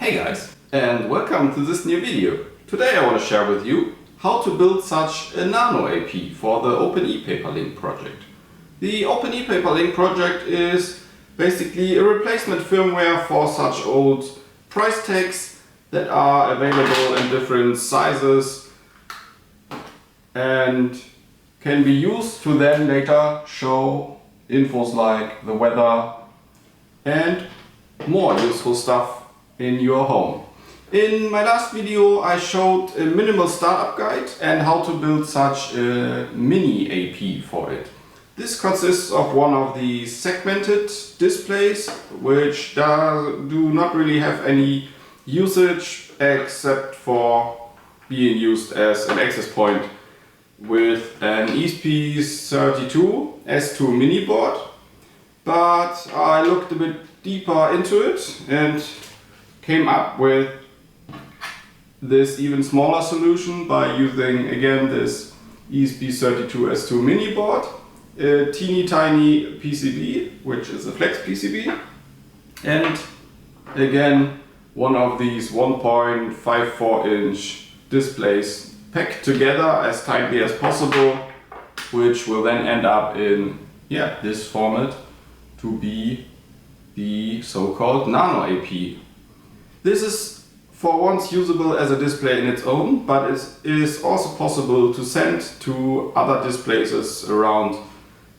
Hey guys, and welcome to this new video. Today I want to share with you how to build such a Nano AP for the OpenEPaperLink project. The OpenEPaperLink project is basically a replacement firmware for such old price tags that are available in different sizes and can be used to then later show infos like the weather and more useful stuff in your home. In my last video I showed a minimal startup guide and how to build such a mini AP for it. This consists of one of the segmented displays which do not really have any usage except for being used as an access point with an ESP32 S2 mini board. But I looked a bit deeper into it and came up with this even smaller solution by using again this ESP32 S2 mini board, a teeny tiny PCB which is a flex PCB, and again one of these 1.54 inch displays packed together as tightly as possible, which will then end up in this format to be the so-called Nano AP. This is for once usable as a display in its own, but it is also possible to send to other displays around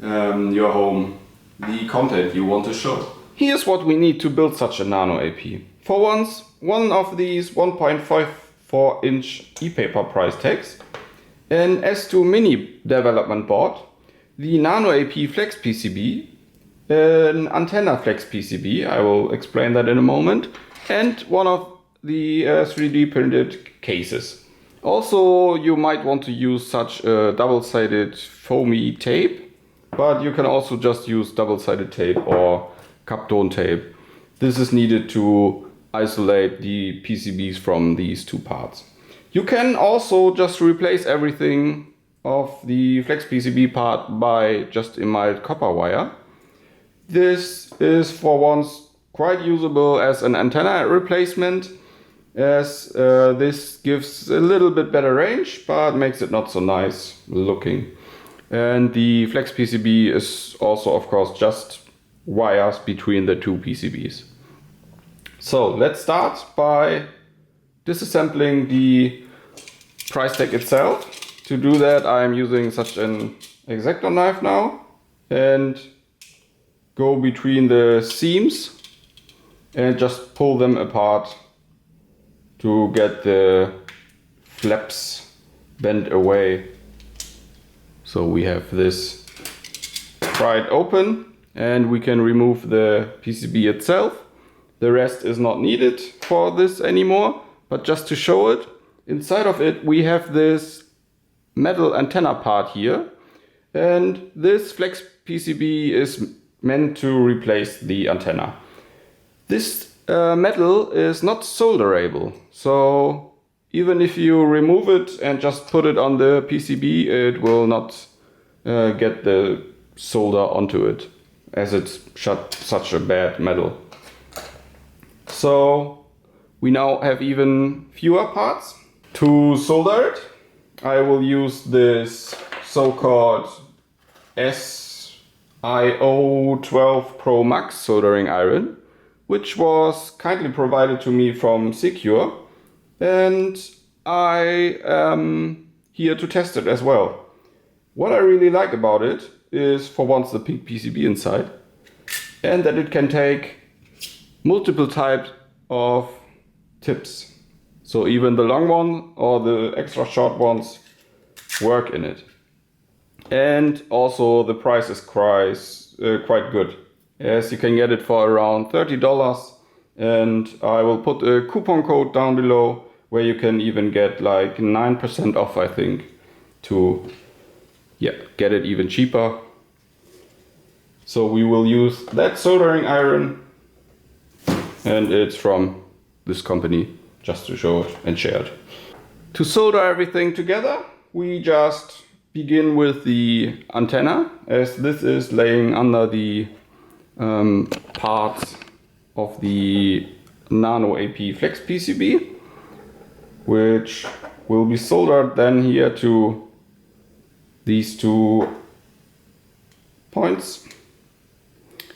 your home the content you want to show. Here's what we need to build such a Nano AP. For once, one of these 1.54 inch e-paper price tags, an S2 mini development board, the Nano AP Flex PCB, an antenna Flex PCB, I will explain that in a moment, and one of the 3D printed cases. Also, you might want to use such a double-sided foamy tape, but you can also just use double-sided tape or Kapton tape. This is needed to isolate the PCBs from these two parts. You can also just replace everything of the Flex PCB part by just a mild copper wire. This is for once quite usable as an antenna replacement, as this gives a little bit better range but makes it not so nice looking. And the Flex PCB is also of course just wires between the two PCBs. So let's start by disassembling the price tag itself. To do that I'm using such an X-Acto knife now and go between the seams and just pull them apart to get the flaps bent away. So we have this pried open and we can remove the PCB itself. The rest is not needed for this anymore, but just to show it, inside of it we have this metal antenna part here, and this Flex PCB is meant to replace the antenna. This metal is not solderable, so even if you remove it and just put it on the PCB, it will not get the solder onto it, as it's such a bad metal. So we now have even fewer parts. To solder it, I will use this so-called SIO12 Pro Max soldering iron, which was kindly provided to me from SEQURE, and I am here to test it as well. What I really like about it is for once the pink PCB inside, and that it can take multiple types of tips. So even the long one or the extra short ones work in it. And also the price is quite good, as you can get it for around $30, and I will put a coupon code down below where you can even get like 9% off, I think, to get it even cheaper. So we will use that soldering iron, and it's from this company, just to show it and share it. To solder everything together, we just begin with the antenna, as this is laying under the parts of the Nano AP flex PCB, which will be soldered then here to these 2 points.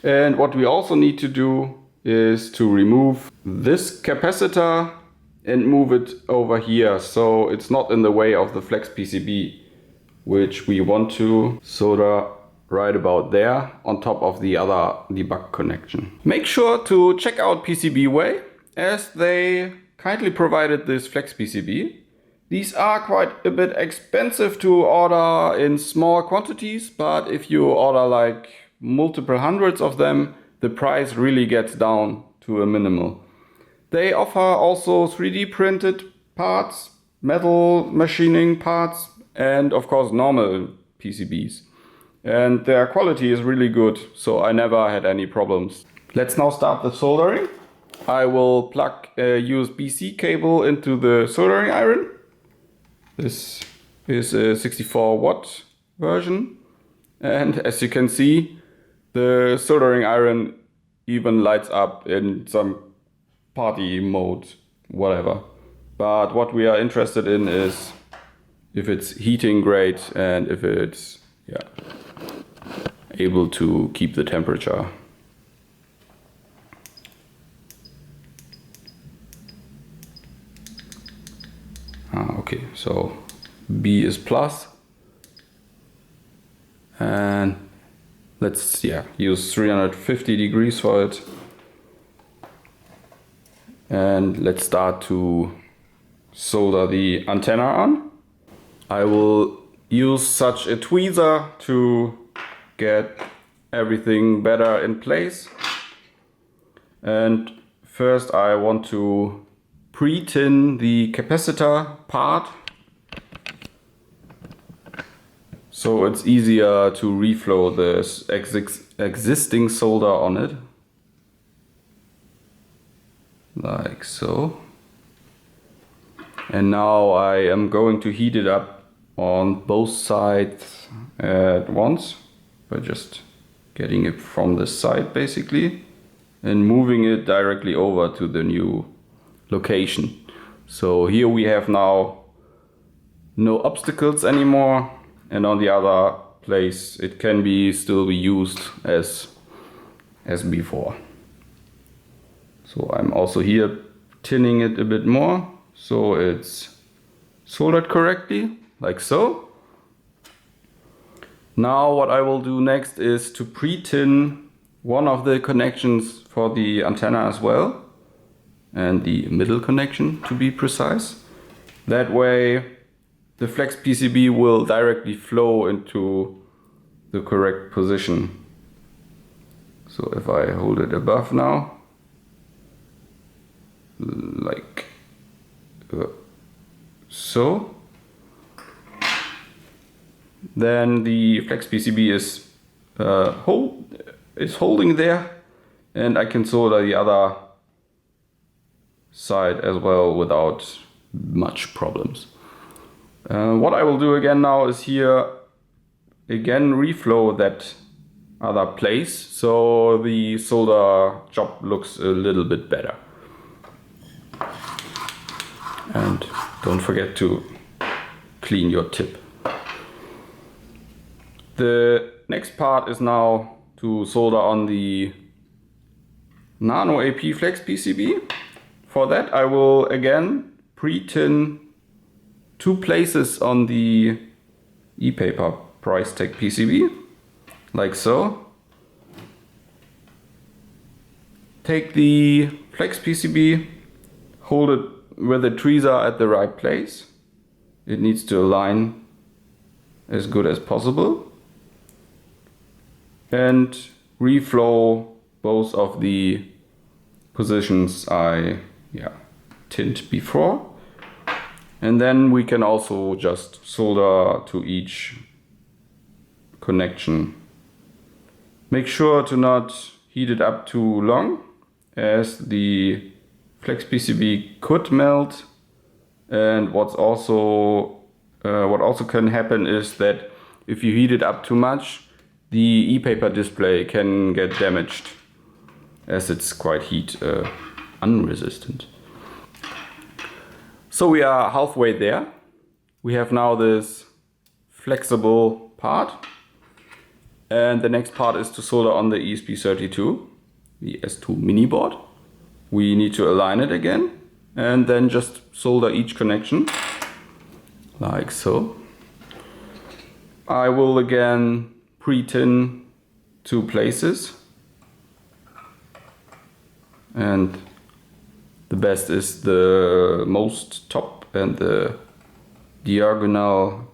And what we also need to do is to remove this capacitor and move it over here so it's not in the way of the flex PCB, which we want to solder right about there on top of the other debug connection. Make sure to check out PCBWay, as they kindly provided this flex PCB. These are quite a bit expensive to order in small quantities, but if you order like multiple hundreds of them, the price really gets down to a minimal. They offer also 3D printed parts, metal machining parts, and of course normal PCBs. And their quality is really good, so I never had any problems. Let's now start the soldering. I will plug a USB-C cable into the soldering iron. This is a 64 watt version, and as you can see, the soldering iron even lights up in some party mode, whatever. But what we are interested in is if it's heating great and if it's able to keep the temperature. Okay, so B is plus, and let's use 350 degrees for it, and let's start to solder the antenna on. I will use such a tweezer to get everything better in place, and first I want to pre-tin the capacitor part so it's easier to reflow this existing solder on it, like so. And now I am going to heat it up on both sides at once by just getting it from the side basically and moving it directly over to the new location. So here we have now no obstacles anymore, and on the other place it can still be used as before. So I'm also here tinning it a bit more so it's soldered correctly, like so. Now what I will do next is to pre-tin one of the connections for the antenna as well, and the middle connection to be precise. That way the flex PCB will directly flow into the correct position. So if I hold it above now, like so, then the flex PCB is holding there, and I can solder the other side as well without much problems. What I will do again now is here again reflow that other place so the solder job looks a little bit better. And don't forget to clean your tip. The next part is now to solder on the Nano AP flex PCB. For that I will again pre-tin 2 places on the ePaper price tag PCB, like so. Take the flex PCB, hold it with the tweezer at the right place. It needs to align as good as possible. And reflow both of the positions I tinned before. And then we can also just solder to each connection. Make sure to not heat it up too long, as the flex PCB could melt. And what also can happen is that if you heat it up too much, the ePaper display can get damaged, as it's quite heat unresistant. So we are halfway there. We have now this flexible part. And the next part is to solder on the ESP32, the S2 mini board. We need to align it again and then just solder each connection like so. I will again pre-tin 2 places, and the best is the most top and the diagonal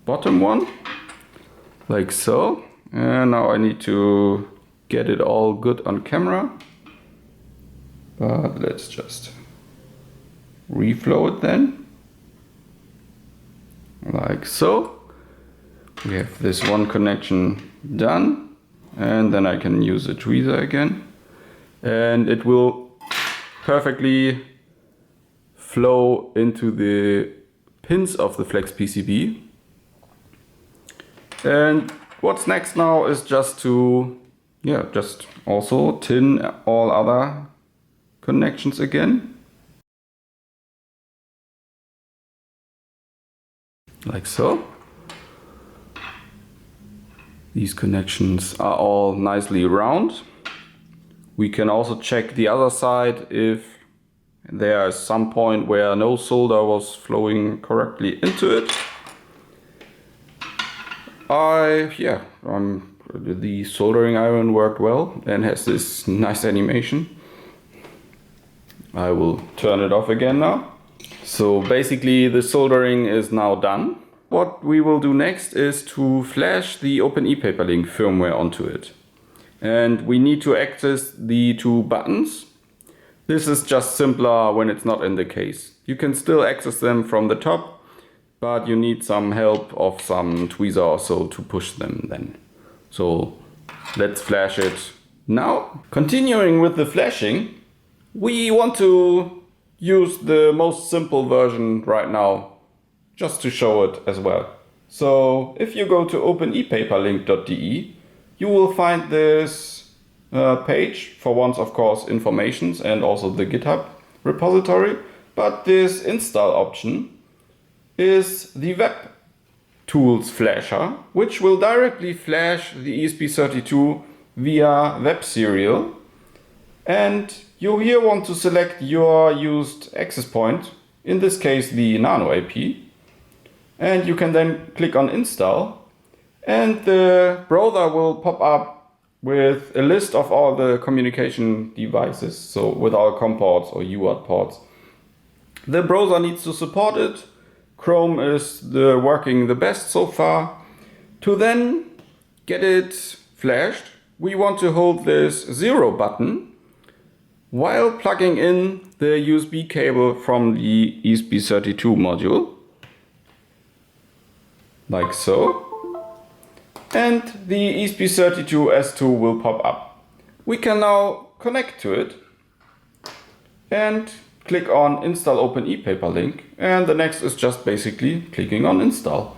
bottom one, like so. And now I need to get it all good on camera, but let's just reflow it then, like so. We have this one connection done, and then I can use the tweezer again, and it will perfectly flow into the pins of the flex PCB. And what's next now is just to, just also tin all other connections again. Like so. These connections are all nicely round. We can also check the other side if there is some point where no solder was flowing correctly into it. The soldering iron worked well and has this nice animation. I will turn it off again now. So basically the soldering is now done. What we will do next is to flash the OpenEPaperLink firmware onto it. And we need to access the 2 buttons. This is just simpler when it's not in the case. You can still access them from the top, but you need some help of some tweezer or so to push them then. So let's flash it now. Continuing with the flashing, we want to use the most simple version right now, just to show it as well. So if you go to openepaperlink.de, you will find this page, for once of course informations and also the GitHub repository, but this install option is the web tools flasher, which will directly flash the ESP32 via web serial. And you here want to select your used access point, in this case the Nano AP, and you can then click on install, and the browser will pop up with a list of all the communication devices, so with all COM ports or UART ports. The browser needs to support it. Chrome is working the best so far. To then get it flashed, we want to hold this 0 button while plugging in the USB cable from the ESP32 module, like so. And the ESP32 S2 will pop up. We can now connect to it and click on install OpenEPaperLink, and the next is just basically clicking on install.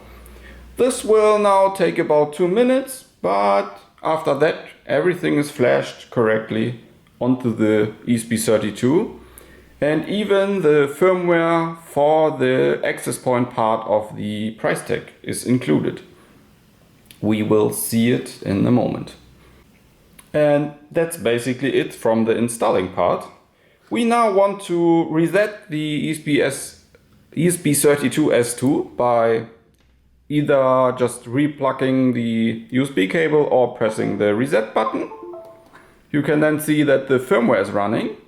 This will now take about 2 minutes, but after that everything is flashed correctly onto the ESP32, and even the firmware for the access point part of the price tag is included. We will see it in a moment. And that's basically it from the installing part. We now want to reset the ESP32 S2 by either just replugging the USB cable or pressing the reset button. You can then see that the firmware is running.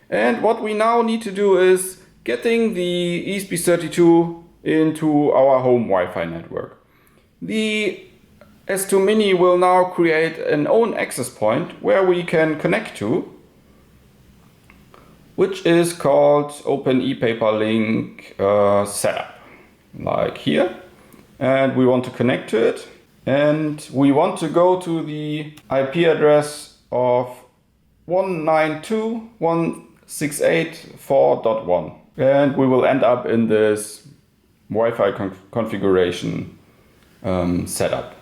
And what we now need to do is getting the ESP32 into our home Wi-Fi network. The S2 Mini will now create an own access point where we can connect to, which is called OpenEPaperLink setup, like here. And we want to connect to it. And we want to go to the IP address of 192.168.4.1. And we will end up in this Wi-Fi configuration setup.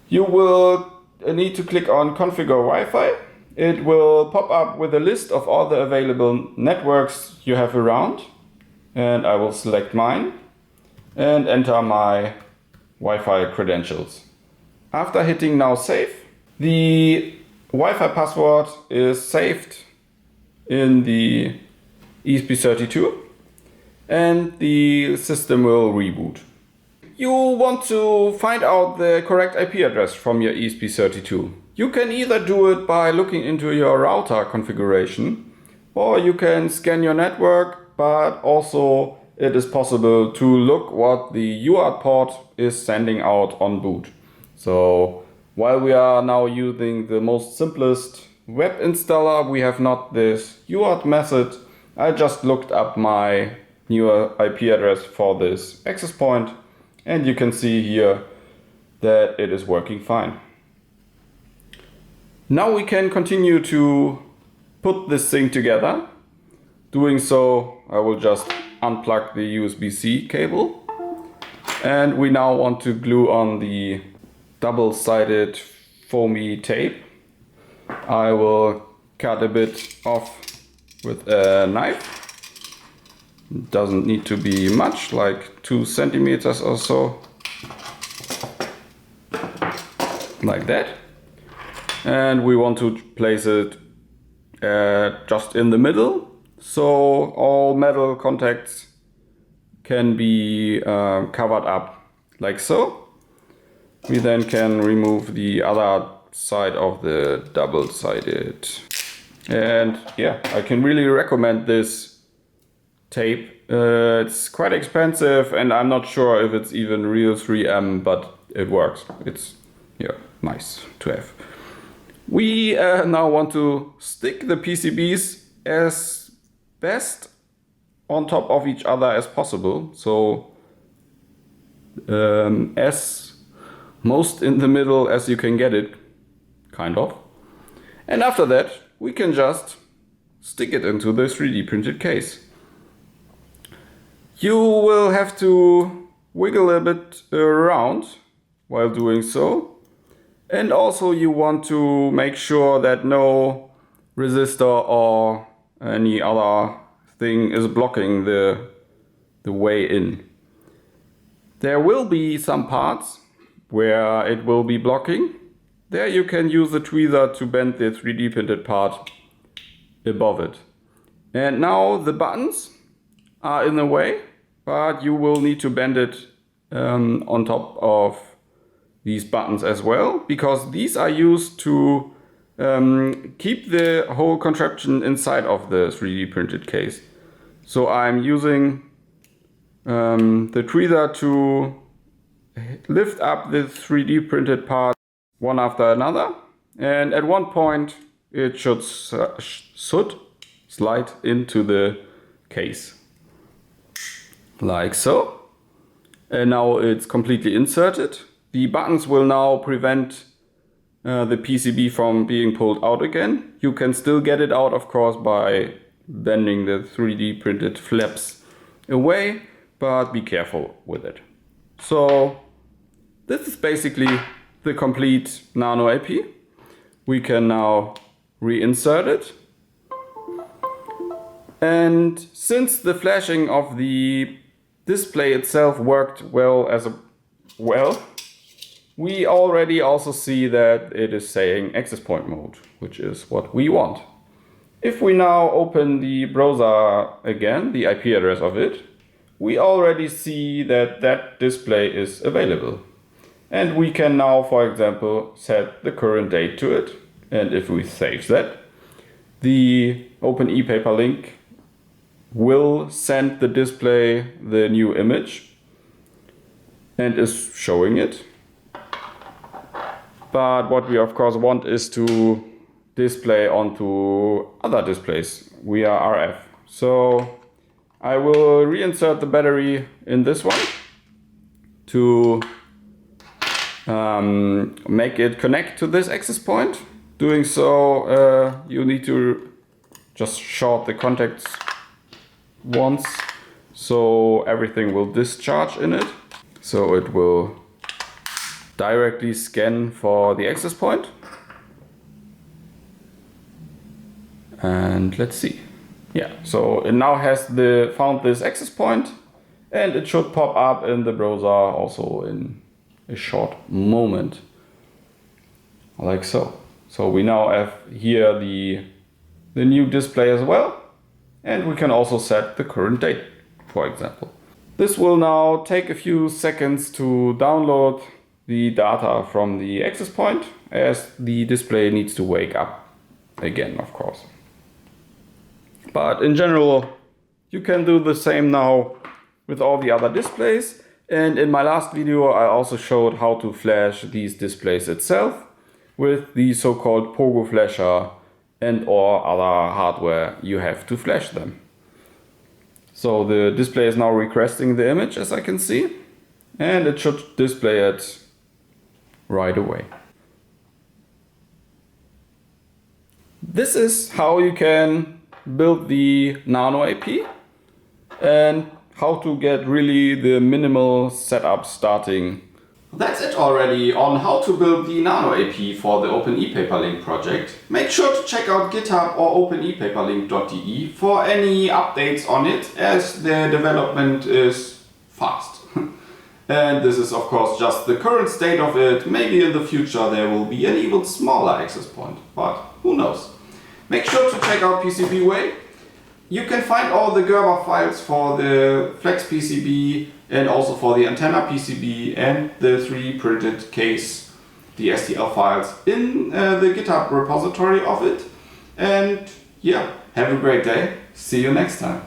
You will need to click on configure Wi-Fi, it will pop up with a list of all the available networks you have around. And I will select mine and enter my Wi-Fi credentials. After hitting now save, the Wi-Fi password is saved in the ESP32 and the system will reboot. You want to find out the correct IP address from your ESP32. You can either do it by looking into your router configuration, or you can scan your network, but also it is possible to look what the UART port is sending out on boot. So while we are now using the most simplest web installer, we have not this UART method. I just looked up my new IP address for this access point, and you can see here that it is working fine. Now we can continue to put this thing together. Doing so, I will just unplug the USB-C cable, and we now want to glue on the double-sided foamy tape. I will cut a bit off with a knife. It doesn't need to be much, like 2 centimeters or so, like that. And we want to place it just in the middle, so all metal contacts can be covered up like so. We then can remove the other side of the double-sided. And yeah, I can really recommend this tape. It's quite expensive and I'm not sure if it's even real 3M, but it works. It's nice to have. We now want to stick the PCBs as best on top of each other as possible. So as most in the middle as you can get it, kind of. And after that, we can just stick it into the 3D printed case. You will have to wiggle a bit around while doing so. And also you want to make sure that no resistor or any other thing is blocking the way in. There will be some parts where it will be blocking. There you can use the tweezer to bend the 3D printed part above it. And now the buttons are in the way, but you will need to bend it on top of these buttons as well, because these are used to keep the whole contraption inside of the 3D printed case. So I'm using the tweezer to lift up the 3D printed part one after another, and at one point it should slide into the case like so. And now it's completely inserted. The buttons will now prevent the PCB from being pulled out again. You can still get it out, of course, by bending the 3D printed flaps away, but be careful with it. So this is basically the complete Nano AP. We can now reinsert it. And since the flashing of the display itself worked well, we already also see that it is saying access point mode, which is what we want. If we now open the browser again, the IP address of it, we already see that that display is available. And we can now, for example, set the current date to it. And if we save that, the OpenEPaperLink will send the display the new image and is showing it. But what we of course want is to display onto other displays via RF. So I will reinsert the battery in this one to make it connect to this access point. Doing so, you need to just short the contacts once, so everything will discharge in it. So it will directly scan for the access point. And let's see. Yeah, so it now has found this access point, and it should pop up in the browser also in a short moment. Like so. So we now have here the new display as well, and we can also set the current date, for example. This will now take a few seconds to download the data from the access point, as the display needs to wake up again, of course. But in general, you can do the same now with all the other displays. And in my last video, I also showed how to flash these displays itself with the so-called Pogo Flasher and or other hardware you have to flash them. So the display is now requesting the image, as I can see, and it should display it right away. This is how you can build the Nano AP and how to get really the minimal setup starting. That's it already on how to build the Nano AP for the OpenEPaperLink project. Make sure to check out GitHub or OpenEPaperLink.de for any updates on it, as the development is fast. And this is of course just the current state of it. Maybe in the future there will be an even smaller access point, but who knows. Make sure to check out PCBWay. You can find all the Gerber files for the Flex PCB and also for the antenna PCB and the 3D printed case, the STL files, in the GitHub repository of it. And yeah, have a great day. See you next time.